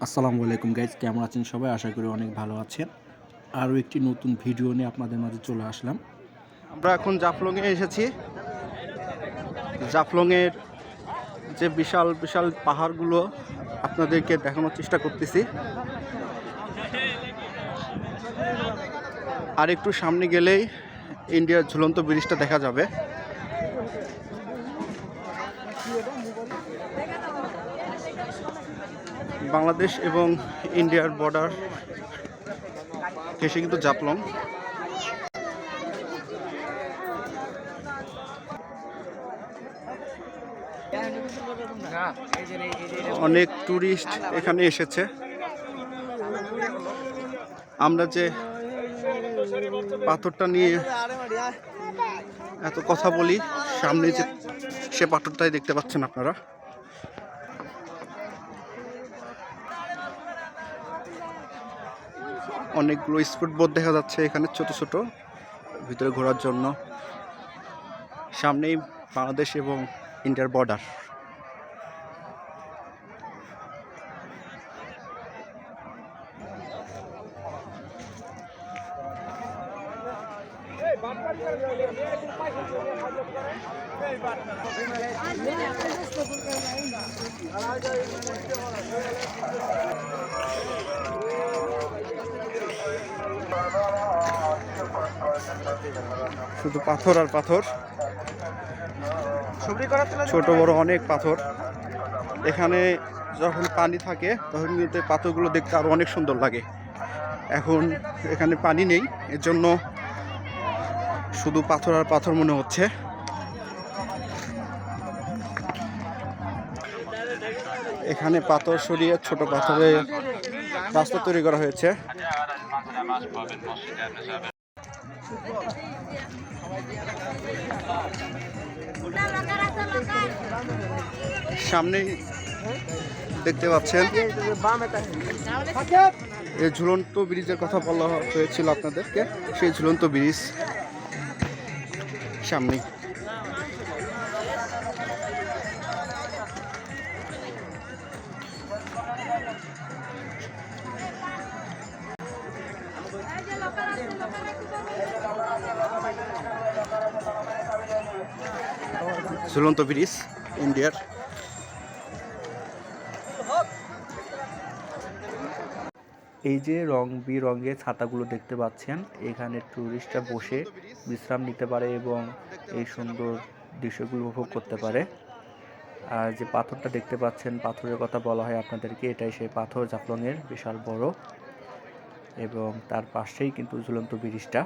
আসসালামু আলাইকুম গাইজ, কেমন আছেন সবাই? আশা করি অনেক ভালো আছেন। আরও একটি নতুন ভিডিও নিয়ে আপনাদের মাঝে চলে আসলাম। আমরা এখন জাফলংয়ে এসেছি। জাফলংয়ের যে বিশাল বিশাল পাহাড়গুলো আপনাদেরকে দেখানোর চেষ্টা করতেছি। আর একটু সামনে গেলেই ইন্ডিয়ার ঝুলন্ত ব্রিজটা দেখা যাবে। বাংলাদেশ এবং ইন্ডিয়ার বর্ডার ঘেঁষে কিন্তু জাফলং। অনেক ট্যুরিস্ট এখানে এসেছে। আমরা যে পাথরটা নিয়ে এত কথা বলি, সামনে যে সে পাথরটাই দেখতে পাচ্ছেন আপনারা। অনেকগুলো স্পিড বোট দেখা যাচ্ছে এখানে, ছোট ছোট, ভিতরে ঘোরার জন্য। সামনেই বাংলাদেশ এবং ইন্ডিয়ার বর্ডার। শুধু পাথর আর পাথর, ছোট বড় অনেক পাথর। এখানে যখন পানি থাকে তখন কিন্তু পাথরগুলো দেখতে আরো অনেক সুন্দর লাগে। এখন এখানে পানি নেই, এর জন্য শুধু পাথর আর পাথর মনে হচ্ছে। এখানে পাথর সরিয়ে ছোট পাথরের রাস্তা তৈরি করা হয়েছে। সামনেই দেখতে পাচ্ছেন এই ঝুলন্ত ব্রিজের কথা বলা হয়েছিল আপনাদেরকে, সেই ঝুলন্ত ব্রিজ সামনেই। ঝুলন্ত ব্রিজ ইন্ডিয়ার। এই যে রং বেরঙের ছাতাগুলো দেখতে পাচ্ছেন, এখানে ট্যুরিস্টরা বসে বিশ্রাম নিতে পারে এবং এই সুন্দর দৃশ্যগুলো উপভোগ করতে পারে। আর যে পাথরটা দেখতে পাচ্ছেন, পাথরের কথা বলা হয় আপনাদেরকে, এটাই সেই পাথর, জাফলংয়ের বিশাল বড়। এবং তার পাশেই কিন্তু ঝুলন্ত ব্রিজটা।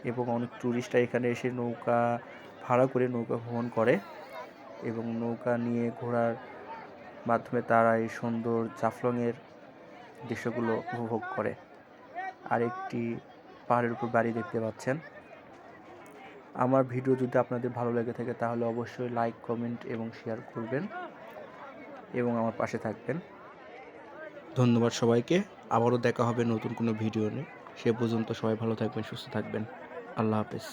এবং অনেক ট্যুরিস্টরা এখানে এসে নৌকা ভাড়া করে নৌকা ভ্রমণ করে এবং নৌকা নিয়ে ঘোরার মাধ্যমে তারা এই সুন্দর জাফলংয়ের দৃশ্যগুলো উপভোগ করে। আর একটি পাহাড়ের উপর বাড়ি দেখতে পাচ্ছেন। আমার ভিডিও যদি আপনাদের ভালো লেগে থাকে তাহলে অবশ্যই লাইক, কমেন্ট এবং শেয়ার করবেন এবং আমার পাশে থাকবেন। ধন্যবাদ সবাইকে। আবারও দেখা হবে নতুন কোনো ভিডিও নিয়ে। সে পর্যন্ত সবাই ভালো থাকবেন, সুস্থ থাকবেন। আল্লাহ হাফেজ।